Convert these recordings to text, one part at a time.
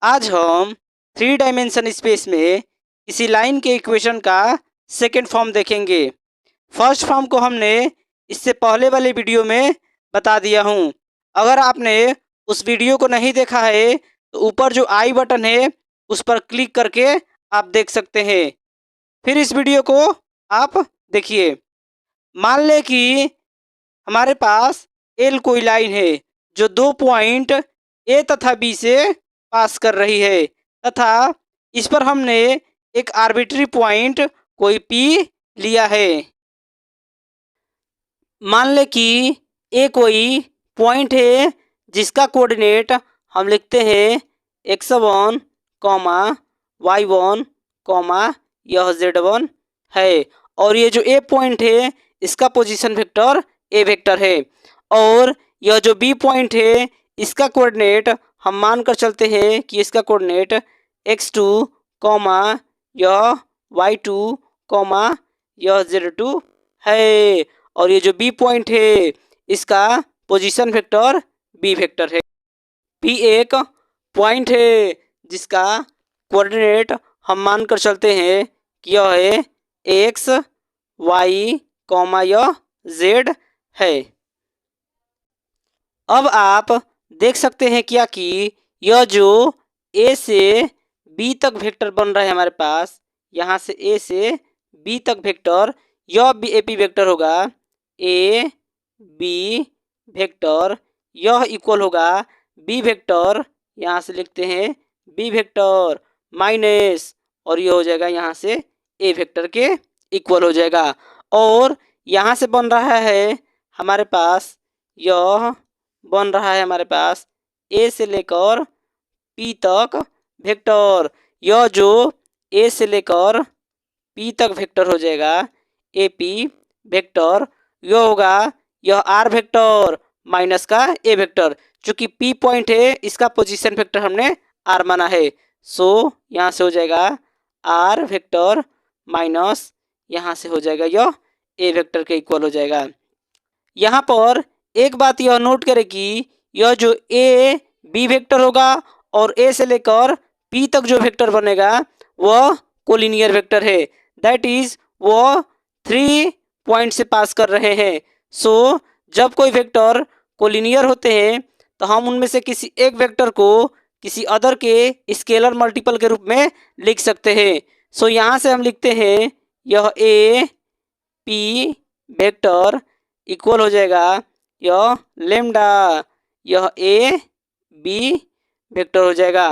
आज हम three dimension space में किसी लाइन के इक्वेशन का सेकेंड फॉर्म देखेंगे। फर्स्ट फॉर्म को हमने इससे पहले वाले वीडियो में बता दिया हूँ। अगर आपने उस वीडियो को नहीं देखा है तो ऊपर जो आई बटन है उस पर क्लिक करके आप देख सकते हैं। फिर इस वीडियो को आप देखिए। मान लें कि हमारे पास एल कोई लाइन है जो 2 पॉइंट ए तथा बी से पास कर रही है तथा इस पर हमने एक आर्बिट्री पॉइंट कोई पी लिया है। मान लें कि ए कोई पॉइंट है जिसका कोऑर्डिनेट हम लिखते हैं x1, y1, यह z1 है और ये जो ए पॉइंट है इसका पोजीशन वेक्टर ए वेक्टर है और यह जो बी पॉइंट है इसका कोऑर्डिनेट हम मानकर चलते हैं कि इसका कोऑर्डिनेट x2, यह y2, यह z2 है और ये जो बी पॉइंट है इसका पोजीशन वेक्टर बी वेक्टर है। बी एक पॉइंट है जिसका कोऑर्डिनेट हम मानकर चलते हैं कि यह है एक्स, वाई, यह जेड है। अब आप देख सकते हैं क्या कि यह जो ए से बी तक वेक्टर बन रहा है हमारे पास, यहाँ से ए से बी तक वेक्टर, यह बी ए पी वेक्टर होगा ए बी वेक्टर, यह इक्वल होगा बी वेक्टर, यहाँ से लिखते हैं बी वेक्टर माइनस और यह हो जाएगा यहाँ से ए वेक्टर के इक्वल हो जाएगा। और यहाँ से बन रहा है हमारे पास, यह बन रहा है हमारे पास ए से लेकर पी तक वेक्टर, यह जो ए से लेकर पी तक वेक्टर हो जाएगा ए पी वेक्टर, यह होगा यह आर वेक्टर माइनस का ए वेक्टर। चूंकि पी पॉइंट है इसका पोजीशन वेक्टर हमने आर माना है, सो यहाँ से हो जाएगा आर वेक्टर माइनस यहाँ से हो जाएगा यह ए वेक्टर के इक्वल हो जाएगा। यहाँ पर एक बात यह नोट करें कि यह जो ए बी वेक्टर होगा और ए से लेकर पी तक जो वेक्टर बनेगा वह कोलिनियर वेक्टर है, दैट इज वह 3 पॉइंट से पास कर रहे हैं। सो जब कोई वेक्टर कोलिनियर होते हैं तो हम उनमें से किसी एक वेक्टर को किसी अदर के स्केलर मल्टीपल के रूप में लिख सकते हैं। सो यहाँ से हम लिखते हैं यह ए पी वेक्टर इक्वल हो जाएगा यह लेमडा, यह ए बी वेक्टर हो जाएगा।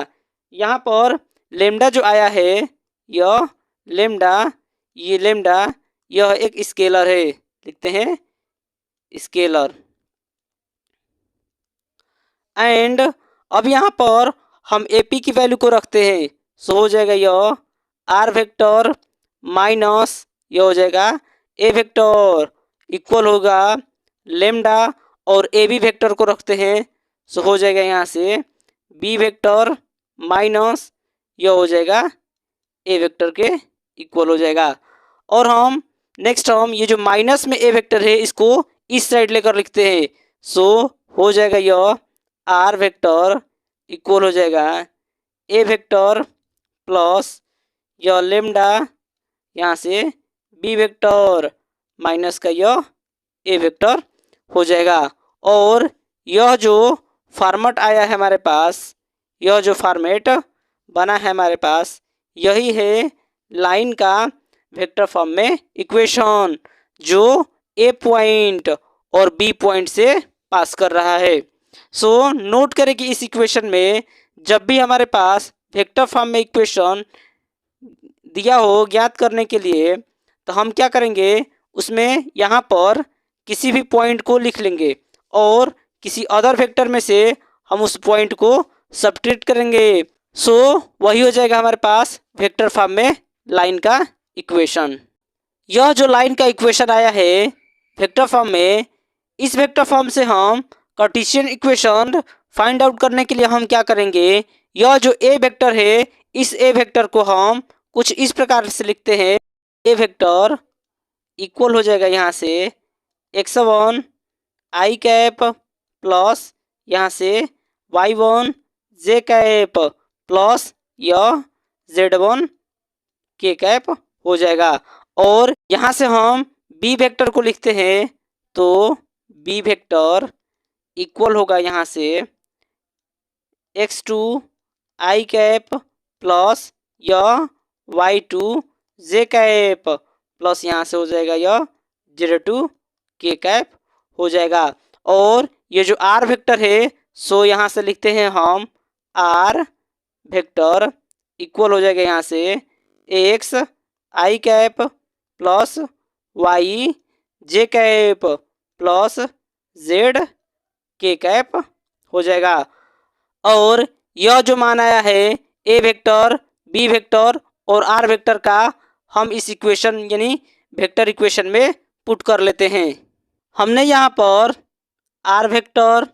यहाँ पर लेमडा जो आया है यह लेमडा, ये लेमडा यह एक स्केलर है, लिखते हैं स्केलर। एंड अब यहाँ पर हम ए पी की वैल्यू को रखते हैं, सो हो जाएगा यह आर वेक्टर माइनस यह हो जाएगा ए वेक्टर इक्वल होगा लेमडा और ए बी वेक्टर को रखते हैं, सो हो जाएगा यहाँ से बी वेक्टर माइनस यह हो जाएगा ए वेक्टर के इक्वल हो जाएगा। और हम नेक्स्ट हम ये जो माइनस में ए वेक्टर है इसको इस साइड लेकर लिखते हैं, सो हो जाएगा यह आर वेक्टर इक्वल हो जाएगा ए वेक्टर प्लस यह लेमडा यहाँ से बी वेक्टर माइनस का यह ए वेक्टर हो जाएगा। और यह जो फॉर्मेट आया है हमारे पास, यह जो फॉर्मेट बना है हमारे पास, यही है लाइन का वेक्टर फॉर्म में इक्वेशन जो ए पॉइंट और बी पॉइंट से पास कर रहा है। सो नोट करें कि इस इक्वेशन में जब भी हमारे पास वेक्टर फॉर्म में इक्वेशन दिया हो ज्ञात करने के लिए तो हम क्या करेंगे, उसमें यहाँ पर किसी भी पॉइंट को लिख लेंगे और किसी अदर वेक्टर में से हम उस पॉइंट को सब्ट्रैक्ट करेंगे। सो वही हो जाएगा हमारे पास वेक्टर फॉर्म में लाइन का इक्वेशन। यह जो लाइन का इक्वेशन आया है वेक्टर फॉर्म में, इस वेक्टर फॉर्म से हम कार्टेशियन इक्वेशन फाइंड आउट करने के लिए हम क्या करेंगे, यह जो ए वेक्टर है इस ए वेक्टर को हम कुछ इस प्रकार से लिखते हैं, ए वेक्टर इक्वल हो जाएगा यहाँ से x1 आई कैप प्लस यहाँ से y1 जे कैप प्लस यह Z1 के कैप हो जाएगा। और यहाँ से हम बी वेक्टर को लिखते हैं तो बी वेक्टर इक्वल होगा यहाँ से x2 आई कैप प्लस यह y2 जे कैप प्लस यहाँ से हो जाएगा यह Z2 के कैप हो जाएगा। और ये जो r वेक्टर है सो यहाँ से लिखते हैं हम r वेक्टर इक्वल हो जाएगा यहाँ से x आई कैप प्लस y जे कैप प्लस z के कैप हो जाएगा। और यह जो मान आया है ए वेक्टर बी वेक्टर और आर वेक्टर का हम इस इक्वेशन यानी वेक्टर इक्वेशन में पुट कर लेते हैं। हमने यहाँ पर आर वेक्टर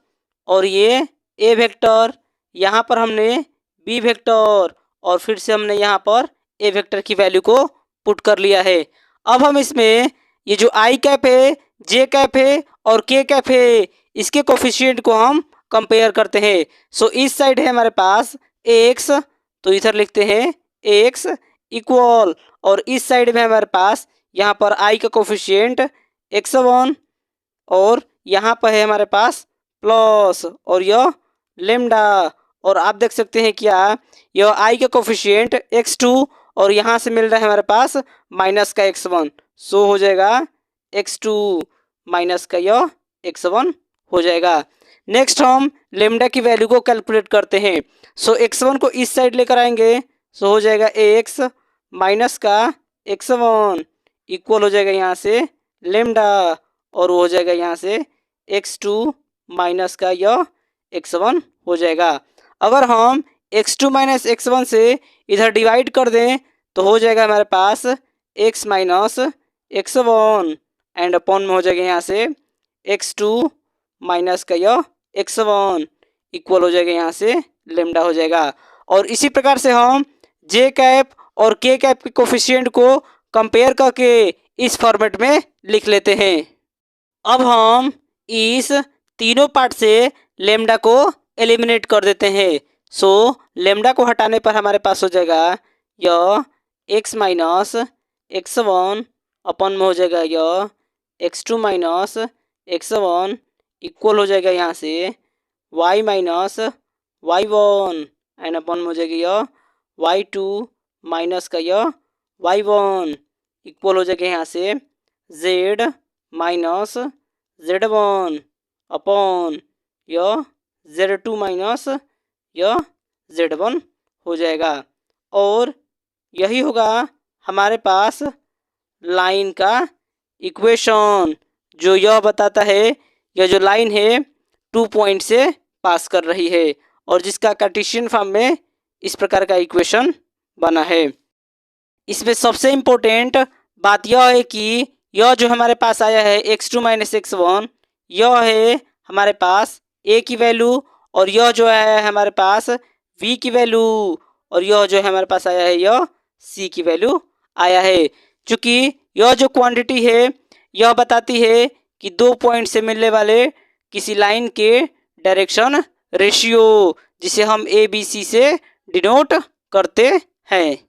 और ये ए वेक्टर, यहाँ पर हमने बी वेक्टर और फिर से हमने यहाँ पर ए वेक्टर की वैल्यू को पुट कर लिया है। अब हम इसमें ये जो आई कैप है, जे कैप है और के कैप है, इसके कोफिशिएंट को हम कंपेयर करते हैं। सो इस साइड है हमारे पास एक्स, तो इधर लिखते हैं एक्स इक्वल, और इस साइड में हमारे पास यहाँ पर आई का कोफिशिएंट x1 और यहाँ पर है हमारे पास प्लस और यह लेमडा, और आप देख सकते हैं क्या यह आई का कोफिशिएंट x2 और यहाँ से मिल रहा है हमारे पास माइनस का x1, सो हो जाएगा x2 माइनस का यह x1 हो जाएगा। नेक्स्ट हम लेमडा की वैल्यू को कैलकुलेट करते हैं। सो x1 को इस साइड लेकर आएंगे, सो हो जाएगा x माइनस का x1 इक्वल हो जाएगा यहाँ से लेमडा, और वो हो जाएगा यहाँ से x2 माइनस का यह x1 हो जाएगा। अगर हम x2 माइनस x1 से इधर डिवाइड कर दें तो हो जाएगा हमारे पास x minus x1 and upon में हो जाएगा यहाँ से x2 माइनस का यह x1 इक्वल हो जाएगा यहाँ से लेमडा हो जाएगा। और इसी प्रकार से हम जे कैप और के कैप के कोफिशिएंट को कंपेयर करके इस फॉर्मेट में लिख लेते हैं। अब हम इस तीनों पार्ट से लेमडा को एलिमिनेट कर देते हैं। सो लेमडा को हटाने पर हमारे पास हो जाएगा यह x माइनस x1 अपन में हो जाएगा यह x2 माइनस x1 इक्वल हो जाएगा यहाँ से y माइनस y1 एंड अपन में हो जाएगा यह y2 माइनस का यह y1 इक्वल हो जाएगा यहाँ से z माइनस z1 अपॉन यह z2 माइनस यह z1 हो जाएगा। और यही होगा हमारे पास लाइन का इक्वेशन, जो यह बताता है यह जो लाइन है 2 पॉइंट से पास कर रही है, और जिसका कार्टेशियन फॉर्म में इस प्रकार का इक्वेशन बना है। इसमें सबसे इम्पोर्टेंट बात यह है कि यह जो हमारे पास आया है x2 माइनस x1, यह है हमारे पास a की वैल्यू, और यह जो है हमारे पास v की वैल्यू, और यह जो है हमारे पास आया है यह c की वैल्यू आया है। चूँकि यह जो क्वांटिटी है यह बताती है कि 2 पॉइंट से मिलने वाले किसी लाइन के डायरेक्शन रेशियो, जिसे हम ABC से डिनोट करते हैं।